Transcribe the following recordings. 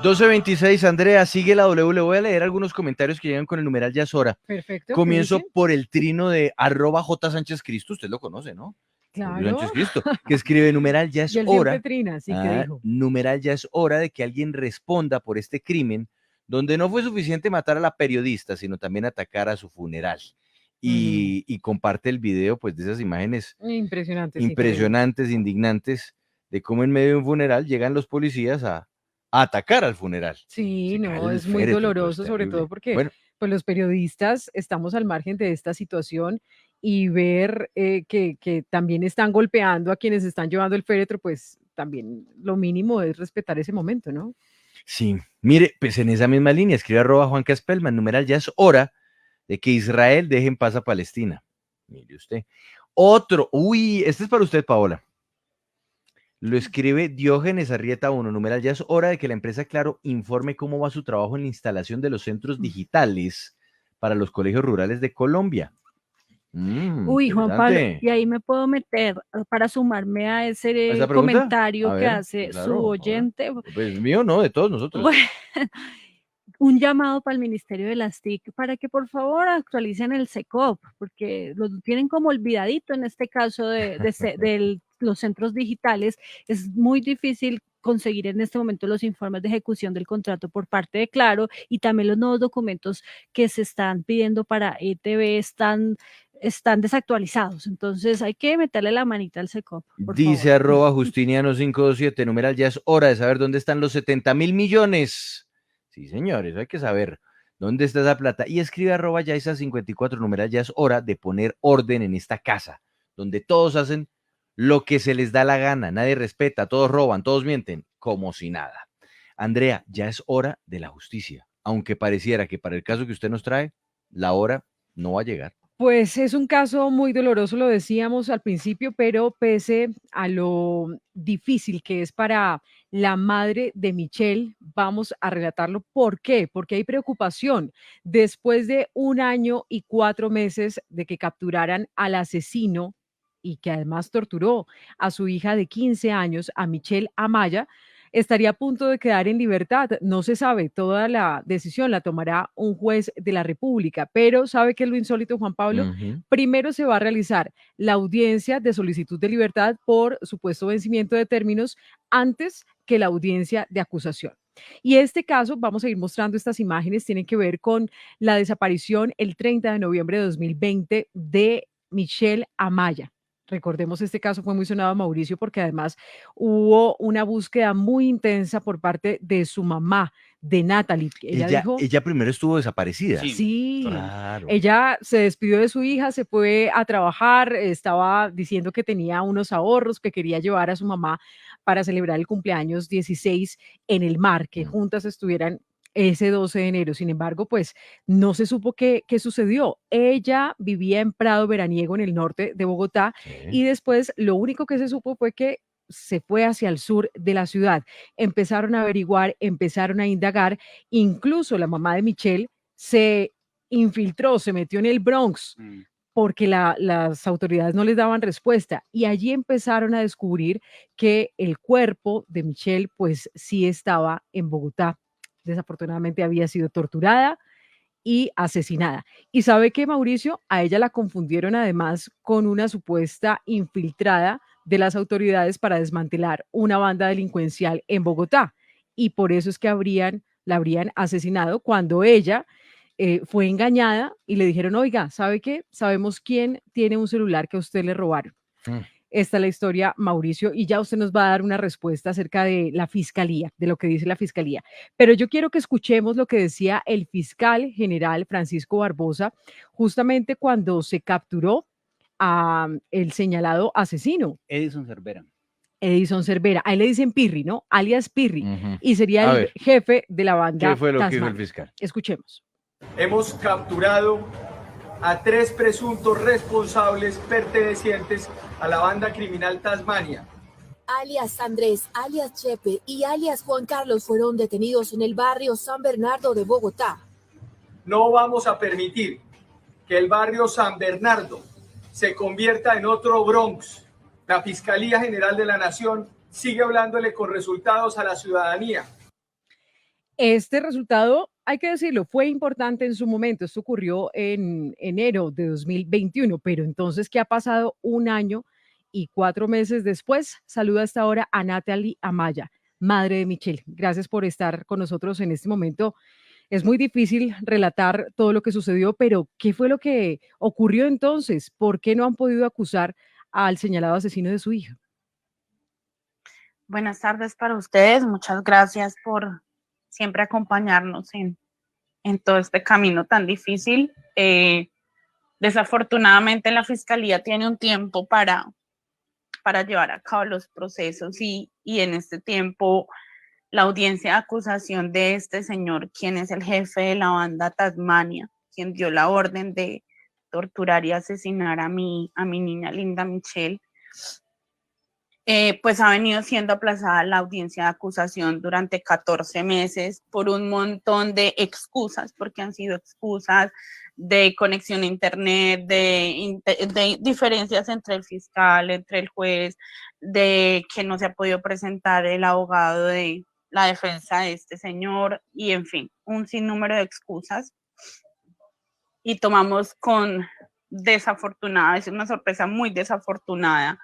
12:26, Andrea, sigue la W. Le voy a leer algunos comentarios que llegan con el numeral Ya es hora. Perfecto. Comienzo por el trino de @JSánchez-Cristo, usted lo conoce, ¿no? Claro. Sánchez Cristo, que escribe numeral Ya es Y él hora. siempre trina, sí, que dijo. Numeral Ya es hora de que alguien responda por este crimen, donde no fue suficiente matar a la periodista, sino también atacar a su funeral. Y comparte el video, pues, de esas imágenes impresionantes, indignantes, de cómo en medio de un funeral llegan los policías a atacar al funeral. Sí, no, es muy doloroso, sobre todo porque pues los periodistas estamos al margen de esta situación y ver que también están golpeando a quienes están llevando el féretro, pues también lo mínimo es respetar ese momento, ¿no? Sí, mire, pues en esa misma línea, escribe @Juanca Spellman, numeral Ya es hora de que Israel deje en paz a Palestina. Mire usted. Otro, este es para usted, Paola. Lo escribe Diógenes Arrieta 1, numeral Ya es hora de que la empresa Claro informe cómo va su trabajo en la instalación de los centros digitales para los colegios rurales de Colombia. Juan Pablo, y ahí me puedo meter para sumarme a ese comentario que hace claro, su oyente. Ahora. Pues mío no, de todos nosotros. Bueno, un llamado para el Ministerio de las TIC para que por favor actualicen el SECOP, porque lo tienen como olvidadito en este caso de los centros digitales. Es muy difícil conseguir en este momento los informes de ejecución del contrato por parte de Claro, y también los nuevos documentos que se están pidiendo para ETV están desactualizados, entonces hay que meterle la manita al SECOP. Dice @Justiniano527, numeral Ya es hora de saber dónde están los 70.000 millones. Sí, señores, hay que saber dónde está esa plata. Y escribe @Yaisa54, numeral Ya es hora de poner orden en esta casa, donde todos hacen lo que se les da la gana, nadie respeta, todos roban, todos mienten, como si nada. Andrea, ya es hora de la justicia, aunque pareciera que para el caso que usted nos trae, la hora no va a llegar. Pues es un caso muy doloroso, lo decíamos al principio, pero pese a lo difícil que es para la madre de Michelle, vamos a relatarlo. ¿Por qué? Porque hay preocupación. Después de 1 año y 4 meses de que capturaran al asesino y que además torturó a su hija de 15 años, a Michelle Amaya, estaría a punto de quedar en libertad. No se sabe, toda la decisión la tomará un juez de la República, pero ¿sabe qué es lo insólito, Juan Pablo? Primero se va a realizar la audiencia de solicitud de libertad por supuesto vencimiento de términos antes que la audiencia de acusación. Y este caso, vamos a ir mostrando estas imágenes, tienen que ver con la desaparición el 30 de noviembre de 2020 de Michelle Amaya. Recordemos, este caso fue muy sonado a Mauricio porque además hubo una búsqueda muy intensa por parte de su mamá, de Natalie. Ella primero estuvo desaparecida. Sí, claro. Ella se despidió de su hija, se fue a trabajar, estaba diciendo que tenía unos ahorros que quería llevar a su mamá para celebrar el cumpleaños 16 en el mar, que juntas estuvieran ese 12 de enero. Sin embargo, pues no se supo qué sucedió. Ella vivía en Prado Veraniego, en el norte de Bogotá, y después lo único que se supo fue que se fue hacia el sur de la ciudad. Empezaron a averiguar, empezaron a indagar, incluso la mamá de Michelle se infiltró, se metió en el Bronx porque las autoridades no les daban respuesta, y allí empezaron a descubrir que el cuerpo de Michelle pues sí estaba en Bogotá. Desafortunadamente había sido torturada y asesinada. ¿Y sabe qué, Mauricio? A ella la confundieron además con una supuesta infiltrada de las autoridades para desmantelar una banda delincuencial en Bogotá. Y por eso es que la habrían asesinado cuando ella fue engañada y le dijeron, oiga, ¿sabe qué? Sabemos quién tiene un celular que a usted le robaron. Esta es la historia, Mauricio, y ya usted nos va a dar una respuesta acerca de la fiscalía, de lo que dice la fiscalía. Pero yo quiero que escuchemos lo que decía el fiscal general Francisco Barbosa, justamente cuando se capturó a el señalado asesino. Edison Cervera. Edison Cervera, ahí le dicen Pirri, ¿no? Alias Pirri, y sería el jefe de la banda. ¿Qué fue lo que dijo el fiscal? Escuchemos. Hemos capturado a 3 presuntos responsables pertenecientes a la banda criminal Tasmania. Alias Andrés, alias Chepe y alias Juan Carlos fueron detenidos en el barrio San Bernardo de Bogotá. No vamos a permitir que el barrio San Bernardo se convierta en otro Bronx. La Fiscalía General de la Nación sigue hablándole con resultados a la ciudadanía. Este resultado, hay que decirlo, fue importante en su momento. Esto ocurrió en enero de 2021, pero entonces, ¿qué ha pasado 1 año y 4 meses después? Saluda hasta ahora a Natalie Amaya, madre de Michelle. Gracias por estar con nosotros en este momento. Es muy difícil relatar todo lo que sucedió, pero ¿qué fue lo que ocurrió entonces? ¿Por qué no han podido acusar al señalado asesino de su hija? Buenas tardes para ustedes. Muchas gracias por siempre acompañarnos en todo este camino tan difícil. Desafortunadamente la Fiscalía tiene un tiempo para llevar a cabo los procesos y en este tiempo la audiencia de acusación de este señor, quien es el jefe de la banda Tasmania, quien dio la orden de torturar y asesinar a mi niña linda Michelle, pues ha venido siendo aplazada la audiencia de acusación durante 14 meses por un montón de excusas, porque han sido excusas de conexión a internet, de diferencias entre el fiscal, entre el juez, de que no se ha podido presentar el abogado de la defensa de este señor, y en fin, un sinnúmero de excusas. Y tomamos con desafortunada, es una sorpresa muy desafortunada,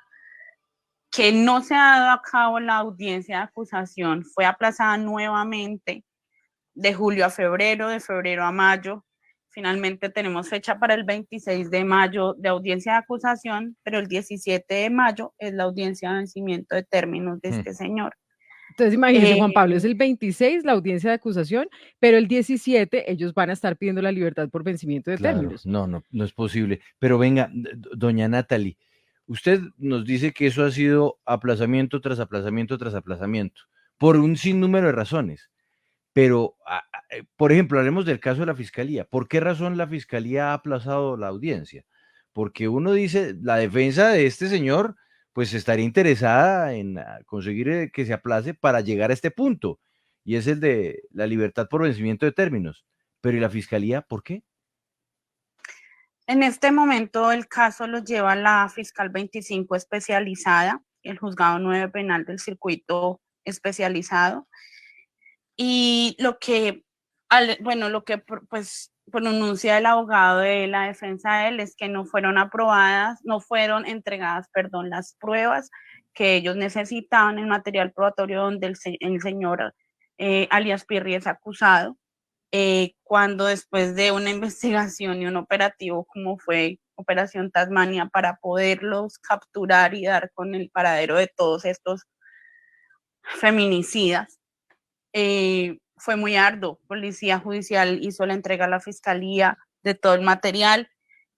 que no se ha dado a cabo la audiencia de acusación. Fue aplazada nuevamente de julio a febrero, de febrero a mayo. Finalmente tenemos fecha para el 26 de mayo de audiencia de acusación, pero el 17 de mayo es la audiencia de vencimiento de términos de este señor. Entonces, imagínense, Juan Pablo, es el 26 la audiencia de acusación, pero el 17 ellos van a estar pidiendo la libertad por vencimiento de términos. No es posible. Pero venga, doña Natalie, usted nos dice que eso ha sido aplazamiento tras aplazamiento tras aplazamiento, por un sinnúmero de razones. Pero, por ejemplo, hablemos del caso de la Fiscalía. ¿Por qué razón la Fiscalía ha aplazado la audiencia? Porque uno dice, la defensa de este señor, pues estaría interesada en conseguir que se aplace para llegar a este punto, y es el de la libertad por vencimiento de términos. Pero ¿y la Fiscalía por qué? En este momento el caso lo lleva la fiscal 25 especializada, el juzgado 9 penal del circuito especializado. Y lo que pues pronuncia el abogado de la defensa de él es que no fueron entregadas, las pruebas que ellos necesitaban, el material probatorio donde el señor alias Pirri es acusado, cuando después de una investigación y un operativo como fue Operación Tasmania para poderlos capturar y dar con el paradero de todos estos feminicidas, fue muy arduo. Policía Judicial hizo la entrega a la Fiscalía de todo el material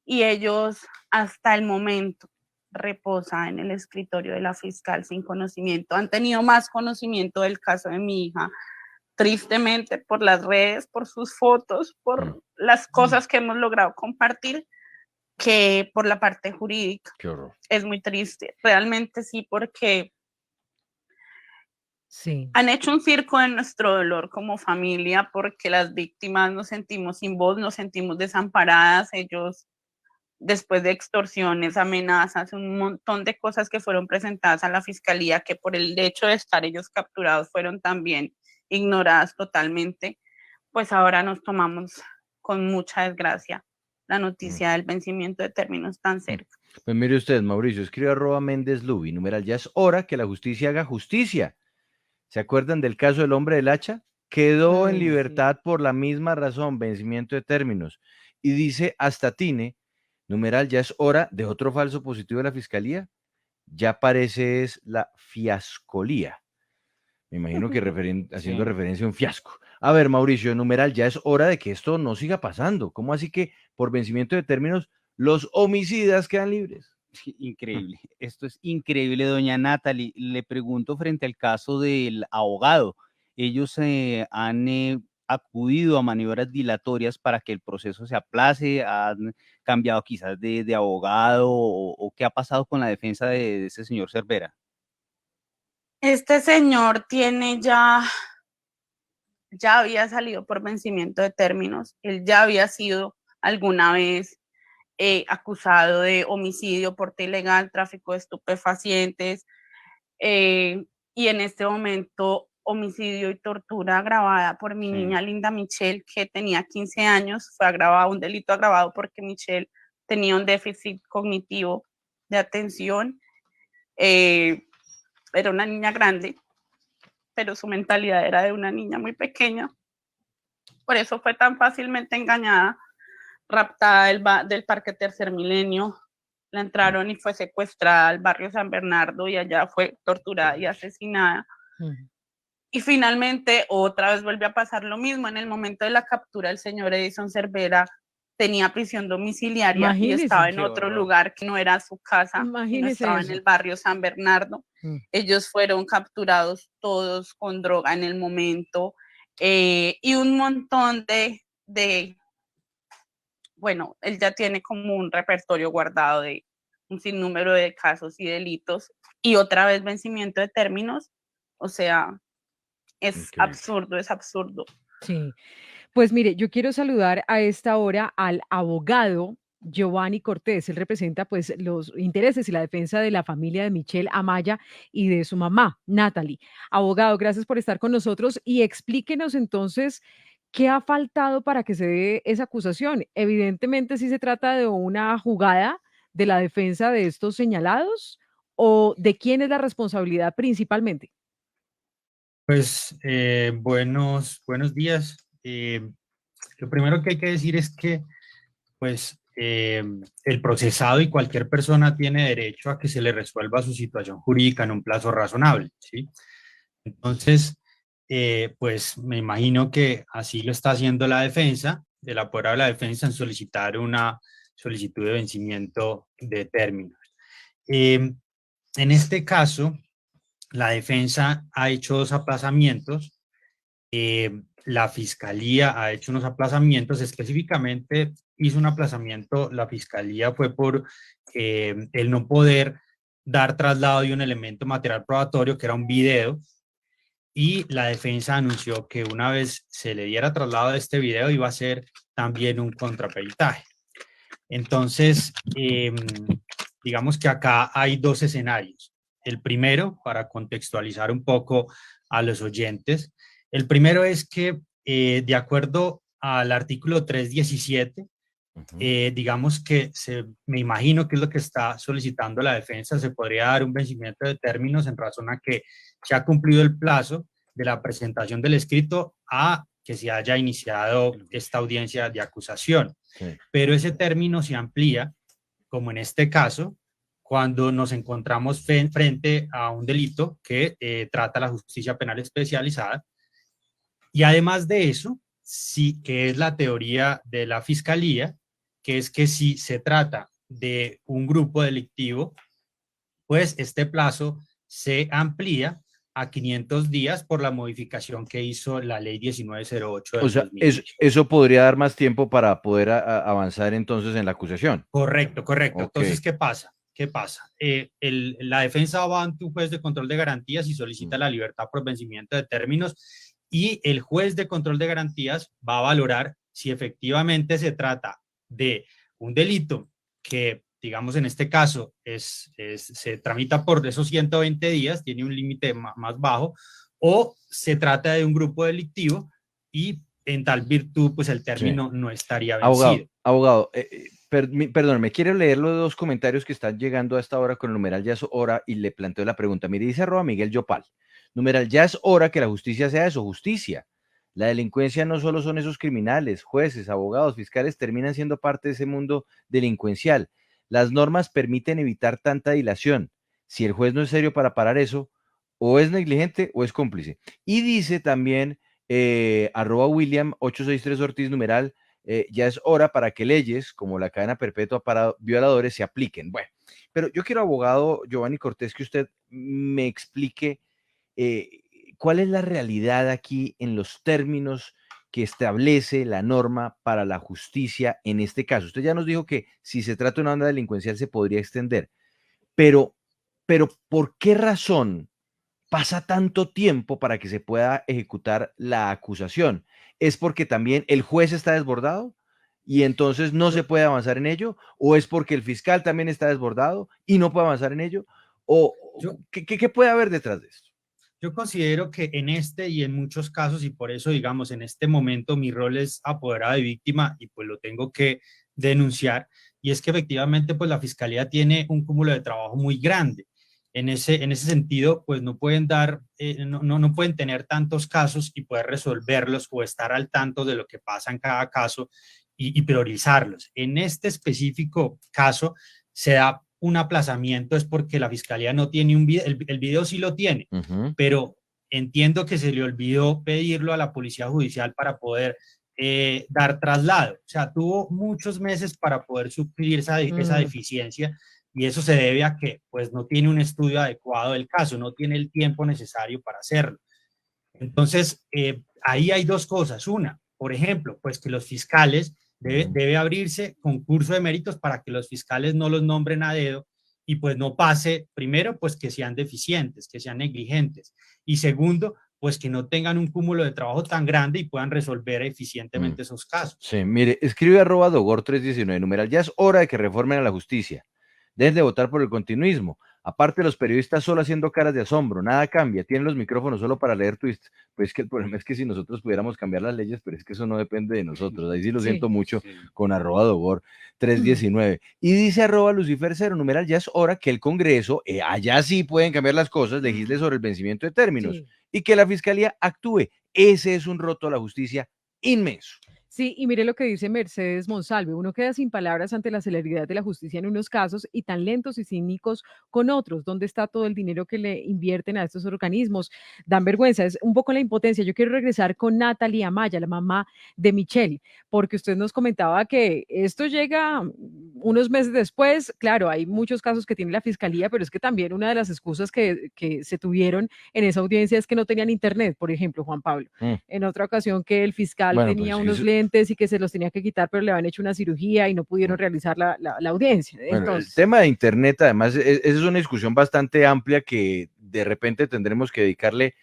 y ellos hasta el momento reposan en el escritorio de la fiscal sin conocimiento. Han tenido más conocimiento del caso de mi hija, tristemente, por las redes, por sus fotos, por las cosas que hemos logrado compartir, que por la parte jurídica. Qué horror. Es muy triste, realmente sí, porque sí, han hecho un circo de nuestro dolor como familia, porque las víctimas nos sentimos sin voz, nos sentimos desamparadas. Ellos, después de extorsiones, amenazas, un montón de cosas que fueron presentadas a la fiscalía, que por el hecho de estar ellos capturados fueron también ignoradas totalmente, pues ahora nos tomamos con mucha desgracia la noticia del vencimiento de términos tan cerca. Pues mire usted, Mauricio, escribe @Méndez Lubi, numeral, ya es hora que la justicia haga justicia. ¿Se acuerdan del caso del hombre del hacha? Quedó en libertad por la misma razón, vencimiento de términos. Y dice hasta Tine, numeral, ya es hora de otro falso positivo de la fiscalía. Ya parece es la fiascolía. Me imagino que haciendo referencia a un fiasco. A ver, Mauricio, numeral, ya es hora de que esto no siga pasando. ¿Cómo así que por vencimiento de términos los homicidas quedan libres? Increíble, esto es increíble, doña Natalie. Le pregunto frente al caso del abogado. Ellos han acudido a maniobras dilatorias para que el proceso se aplace, han cambiado quizás de abogado o qué ha pasado con la defensa de ese señor Cervera. Este señor ya había salido por vencimiento de términos, él ya había sido alguna vez acusado de homicidio, porte ilegal, tráfico de estupefacientes, y en este momento homicidio y tortura agravada por mi Sí. niña Linda Michelle, que tenía 15 años. Fue agravado, un delito agravado porque Michelle tenía un déficit cognitivo de atención. Era una niña grande, pero su mentalidad era de una niña muy pequeña. Por eso fue tan fácilmente engañada, raptada del Parque Tercer Milenio. La entraron y fue secuestrada al barrio San Bernardo y allá fue torturada y asesinada. Y finalmente otra vez vuelve a pasar lo mismo. En el momento de la captura, el señor Edison Cervera tenía prisión domiciliaria y Imagínese. estaba en Qué otro horror. lugar que no era su casa, sino Imagínese estaba en eso. el barrio San Bernardo. Ellos fueron capturados todos con droga en el momento, y un montón bueno, él ya tiene como un repertorio guardado de un sinnúmero de casos y delitos, y otra vez vencimiento de términos. O sea, es Increíble. absurdo, es absurdo. Sí. Pues mire, yo quiero saludar a esta hora al abogado Giovanni Cortés. Él representa pues los intereses y la defensa de la familia de Michelle Amaya y de su mamá, Natalie. Abogado, gracias por estar con nosotros y explíquenos entonces qué ha faltado para que se dé esa acusación. Evidentemente, si se trata de una jugada de la defensa de estos señalados o de quién es la responsabilidad principalmente. Pues buenos días. Lo primero que hay que decir es que pues el procesado y cualquier persona tiene derecho a que se le resuelva su situación jurídica en un plazo razonable, ¿sí? Entonces, pues me imagino que así lo está haciendo la defensa, el apoderado de la defensa en solicitar una solicitud de vencimiento de términos. En este caso, la defensa ha hecho 2 aplazamientos. La fiscalía ha hecho unos aplazamientos, específicamente hizo un aplazamiento, la fiscalía fue por el no poder dar traslado de un elemento material probatorio que era un video, y la defensa anunció que una vez se le diera traslado de este video iba a ser también un contraperitaje. Entonces, digamos que acá hay 2 escenarios. El primero, para contextualizar un poco a los oyentes, el primero es que de acuerdo al artículo 317, digamos que me imagino que es lo que está solicitando la defensa, se podría dar un vencimiento de términos en razón a que se ha cumplido el plazo de la presentación del escrito a que se haya iniciado esta audiencia de acusación. Sí. Pero ese término se amplía, como en este caso, cuando nos encontramos frente a un delito que trata la justicia penal especializada. Y además de eso, sí, que es la teoría de la fiscalía, que es que si se trata de un grupo delictivo, pues este plazo se amplía a 500 días por la modificación que hizo la ley 1908 del 2018. Eso podría dar más tiempo para poder avanzar entonces en la acusación. Correcto. Okay. Entonces, ¿qué pasa? La defensa va ante un juez de control de garantías y solicita la libertad por vencimiento de términos, y el juez de control de garantías va a valorar si efectivamente se trata de un delito que, digamos, en este caso se tramita por esos 120 días, tiene un límite más bajo, o se trata de un grupo delictivo y en tal virtud, pues el término no estaría vencido. Abogado, perdón, me quiero leer los 2 comentarios que están llegando a esta hora con el numeral ya es hora y le planteo la pregunta. Mire, dice @Miguel Yopal, numeral ya es hora que la justicia sea eso, justicia. La delincuencia no solo son esos criminales, jueces, abogados, fiscales, terminan siendo parte de ese mundo delincuencial. Las normas permiten evitar tanta dilación. Si el juez no es serio para parar eso, o es negligente o es cómplice. Y dice también @William 863 Ortiz, numeral, ya es hora para que leyes como la cadena perpetua para violadores se apliquen. Bueno, pero yo quiero, abogado Giovanni Cortés, que usted me explique cuál es la realidad aquí en los términos que establece la norma para la justicia en este caso. Usted ya nos dijo que si se trata de una banda delincuencial se podría extender, pero ¿por qué razón pasa tanto tiempo para que se pueda ejecutar la acusación? ¿Es porque también el juez está desbordado y entonces no se puede avanzar en ello? ¿O es porque el fiscal también está desbordado y no puede avanzar en ello? ¿O qué puede haber detrás de esto? Yo considero que en este y en muchos casos, y por eso, digamos, en este momento mi rol es apoderado de víctima y pues lo tengo que denunciar, y es que efectivamente pues la Fiscalía tiene un cúmulo de trabajo muy grande. En ese sentido, pues no pueden no pueden tener tantos casos y poder resolverlos o estar al tanto de lo que pasa en cada caso y priorizarlos. En este específico caso se da un aplazamiento, es porque la Fiscalía no tiene un video, el video sí lo tiene, pero entiendo que se le olvidó pedirlo a la Policía Judicial para poder dar traslado. O sea, tuvo muchos meses para poder suplir esa deficiencia, y eso se debe a que pues no tiene un estudio adecuado del caso, no tiene el tiempo necesario para hacerlo. Entonces, ahí hay dos cosas. Una, por ejemplo, pues que los fiscales debe abrirse concurso de méritos para que los fiscales no los nombren a dedo y pues no pase, primero, pues que sean deficientes, que sean negligentes, y segundo, pues que no tengan un cúmulo de trabajo tan grande y puedan resolver eficientemente esos casos. Sí, mire, escribe @dogor319, numeral, ya es hora de que reformen a la justicia. Dejen de votar por el continuismo. Aparte, los periodistas solo haciendo caras de asombro, nada cambia, tienen los micrófonos solo para leer tweets. Pues que el problema es que si nosotros pudiéramos cambiar las leyes, pero es que eso no depende de nosotros. Ahí sí lo siento mucho con @dogor319. Y dice @Lucifer0, numeral, ya es hora que el Congreso, allá sí pueden cambiar las cosas, legisle sobre el vencimiento de términos y que la Fiscalía actúe. Ese es un roto a la justicia inmenso. Sí, y mire lo que dice Mercedes Monsalve, uno queda sin palabras ante la celeridad de la justicia en unos casos y tan lentos y cínicos con otros. ¿Dónde está todo el dinero que le invierten a estos organismos? Dan vergüenza, es un poco la impotencia. Yo quiero regresar con Natalie Amaya, la mamá de Michelle, porque usted nos comentaba que esto llega unos meses después. Claro, hay muchos casos que tiene la Fiscalía, pero es que también una de las excusas que se tuvieron en esa audiencia es que no tenían internet, por ejemplo, Juan Pablo. En otra ocasión que el fiscal tenía unos lentes y que se los tenía que quitar, pero le habían hecho una cirugía y no pudieron realizar la audiencia. Bueno, el tema de internet, además, esa es una discusión bastante amplia que de repente tendremos que dedicarle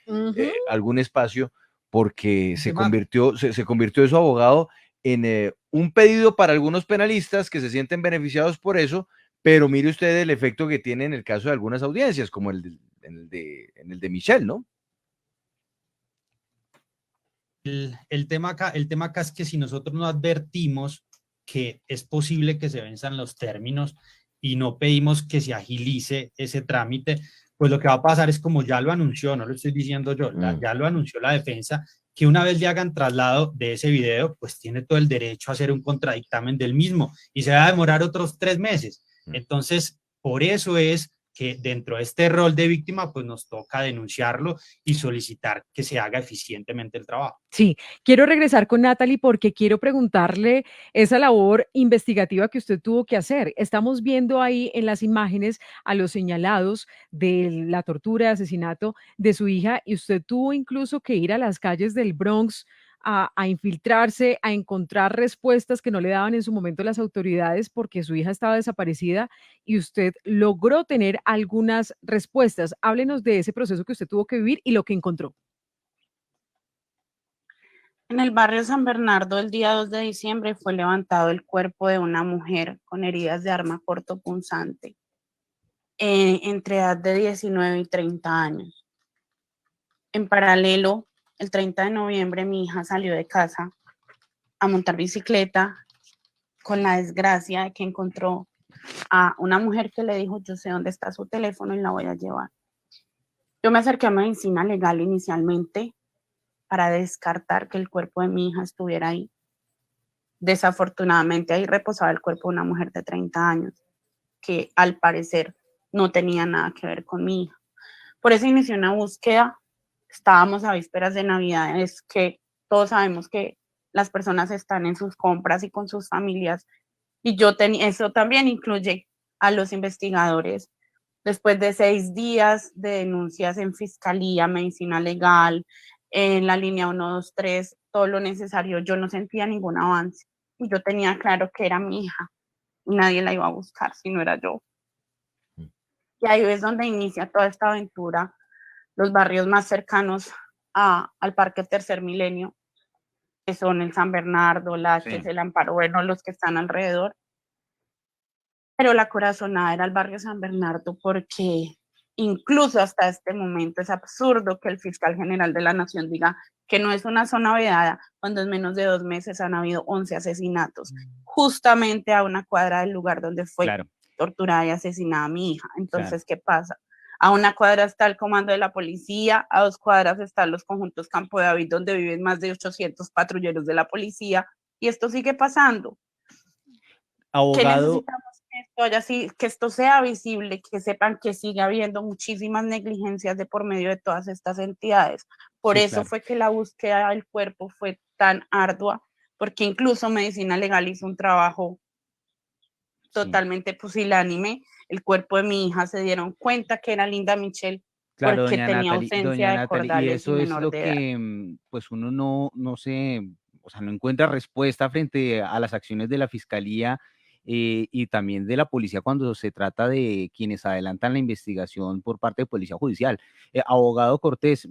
algún espacio, porque se convirtió su abogado en un pedido para algunos penalistas que se sienten beneficiados por eso, pero mire usted el efecto que tiene en el caso de algunas audiencias, como en el de Michelle, ¿no? El tema acá es que si nosotros no advertimos que es posible que se venzan los términos y no pedimos que se agilice ese trámite, pues lo que va a pasar es, como ya lo anunció, no lo estoy diciendo yo, ya lo anunció la defensa, que una vez le hagan traslado de ese video, pues tiene todo el derecho a hacer un contradictamen del mismo y se va a demorar otros 3 meses. Entonces, por eso es que dentro de este rol de víctima, pues nos toca denunciarlo y solicitar que se haga eficientemente el trabajo. Sí, quiero regresar con Natalie porque quiero preguntarle esa labor investigativa que usted tuvo que hacer. Estamos viendo ahí en las imágenes a los señalados de la tortura, asesinato de su hija, y usted tuvo incluso que ir a las calles del Bronx a infiltrarse, a encontrar respuestas que no le daban en su momento las autoridades porque su hija estaba desaparecida, y usted logró tener algunas respuestas. Háblenos de ese proceso que usted tuvo que vivir y lo que encontró. En el barrio San Bernardo, el día 2 de diciembre, fue levantado el cuerpo de una mujer con heridas de arma cortopunzante, entre edad de 19 y 30 años. En paralelo, el 30 de noviembre, mi hija salió de casa a montar bicicleta con la desgracia de que encontró a una mujer que le dijo: yo sé dónde está su teléfono y la voy a llevar. Yo me acerqué a medicina legal inicialmente para descartar que el cuerpo de mi hija estuviera ahí. Desafortunadamente, ahí reposaba el cuerpo de una mujer de 30 años que al parecer no tenía nada que ver con mi hija. Por eso inicié una búsqueda. Estábamos a vísperas de Navidad, es que todos sabemos que las personas están en sus compras y con sus familias, y eso también incluye a los investigadores. Después de 6 días de denuncias en fiscalía, medicina legal, en la línea 123, todo lo necesario, yo no sentía ningún avance, y yo tenía claro que era mi hija y nadie la iba a buscar si no era yo. Y ahí es donde inicia toda esta aventura. Los barrios más cercanos al Parque Tercer Milenio, que son el San Bernardo, que es el Amparo, bueno, los que están alrededor. Pero la corazonada era el barrio San Bernardo, porque incluso hasta este momento es absurdo que el fiscal general de la Nación diga que no es una zona vedada, cuando en menos de 2 meses han habido 11 asesinatos, justamente a una cuadra del lugar donde fue torturada y asesinada mi hija. Entonces, ¿qué pasa? A una cuadra está el comando de la policía, a 2 cuadras están los conjuntos Campo David, donde viven más de 800 patrulleros de la policía, y esto sigue pasando. Abogado. ¿Qué necesitamos? Que esto sea visible, que sepan que sigue habiendo muchísimas negligencias de por medio de todas estas entidades. Por eso fue que la búsqueda del cuerpo fue tan ardua, porque incluso Medicina Legal hizo un trabajo totalmente pusilánime. El cuerpo de mi hija se dieron cuenta que era Linda Michel, claro, porque doña tenía Natalie, ausencia de cordales y eso y es menor lo de edad. que pues uno no se, o sea, no encuentra respuesta frente a las acciones de la fiscalía y también de la policía cuando se trata de quienes adelantan la investigación por parte de Policía Judicial. Abogado Cortés,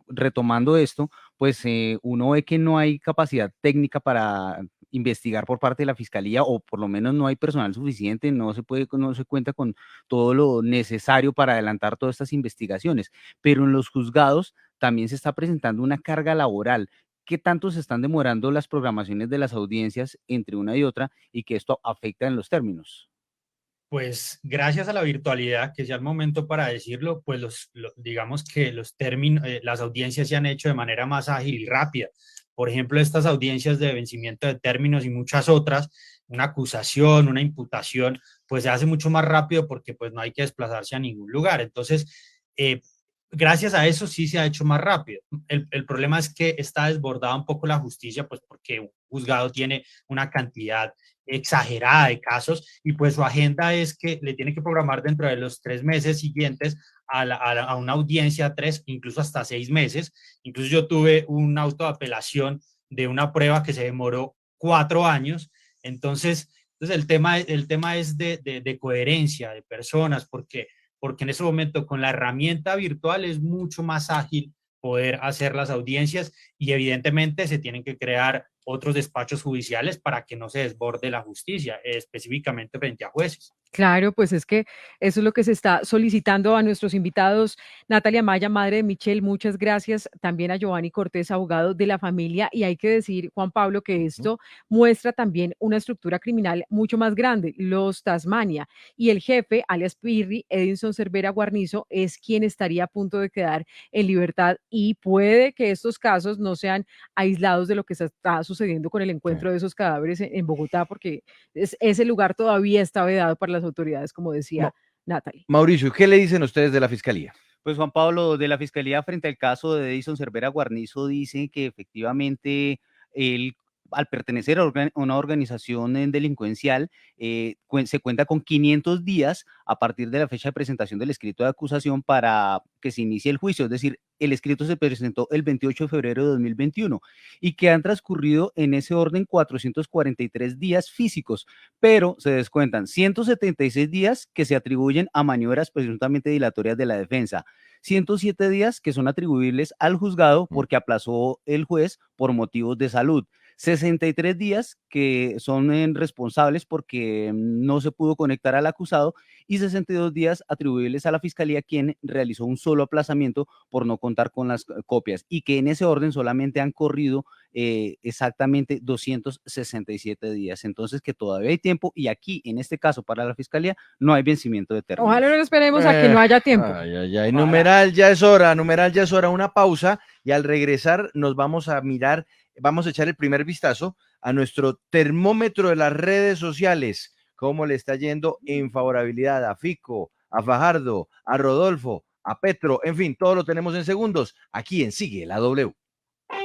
retomando esto, pues uno ve que no hay capacidad técnica para investigar por parte de la fiscalía, o por lo menos no hay personal suficiente, no se cuenta con todo lo necesario para adelantar todas estas investigaciones, pero en los juzgados también se está presentando una carga laboral. ¿Qué tanto se están demorando las programaciones de las audiencias entre una y otra y que esto afecta en los términos? Pues gracias a la virtualidad, que sea el momento para decirlo, pues digamos que los términos, las audiencias se han hecho de manera más ágil y rápida. Por ejemplo, estas audiencias de vencimiento de términos y muchas otras, una acusación, una imputación, pues se hace mucho más rápido porque pues no hay que desplazarse a ningún lugar. Entonces, gracias a eso sí se ha hecho más rápido. El problema es que está desbordada un poco la justicia, pues porque un juzgado tiene una cantidad exagerada de casos y pues su agenda es que le tiene que programar dentro de los 3 meses siguientes a una audiencia, 3, incluso hasta 6 meses. Incluso yo tuve un auto de apelación de una prueba que se demoró 4 años. Entonces el tema es de coherencia de personas, porque en ese momento con la herramienta virtual es mucho más ágil poder hacer las audiencias y evidentemente se tienen que crear otros despachos judiciales para que no se desborde la justicia, específicamente frente a jueces. Claro, pues es que eso es lo que se está solicitando a nuestros invitados. Natalia Maya, madre de Michelle, muchas gracias. También a Giovanni Cortés, abogado de la familia. Y hay que decir, Juan Pablo, que esto muestra también una estructura criminal mucho más grande, los Tasmania. Y el jefe, alias Pirri, Edinson Cervera Guarnizo, es quien estaría a punto de quedar en libertad. Y puede que estos casos no sean aislados de lo que está sucediendo con el encuentro de esos cadáveres en Bogotá, porque ese lugar todavía está vedado para las autoridades, como decía Natalie. Mauricio, ¿qué le dicen ustedes de la Fiscalía? Pues Juan Pablo, de la Fiscalía frente al caso de Edinson Cervera Guarnizo dice que efectivamente él, al pertenecer a una organización delincuencial, se cuenta con 500 días a partir de la fecha de presentación del escrito de acusación para que se inicie el juicio. Es decir, el escrito se presentó el 28 de febrero de 2021 y que han transcurrido en ese orden 443 días físicos, pero se descuentan 176 días que se atribuyen a maniobras presuntamente dilatorias de la defensa, 107 días que son atribuibles al juzgado porque aplazó el juez por motivos de salud, 63 días que son responsables porque no se pudo conectar al acusado y 62 días atribuibles a la Fiscalía, quien realizó un solo aplazamiento por no contar con las copias, y que en ese orden solamente han corrido exactamente 267 días. Entonces que todavía hay tiempo y aquí en este caso para la Fiscalía no hay vencimiento de término. Ojalá no esperemos a que no haya tiempo. Numeral ya es hora, una pausa y al regresar nos vamos a mirar. Vamos a echar el primer vistazo a nuestro termómetro de las redes sociales, cómo le está yendo en favorabilidad a Fico, a Fajardo, a Rodolfo, a Petro, en fin, todo lo tenemos en segundos, aquí en Sigue la W.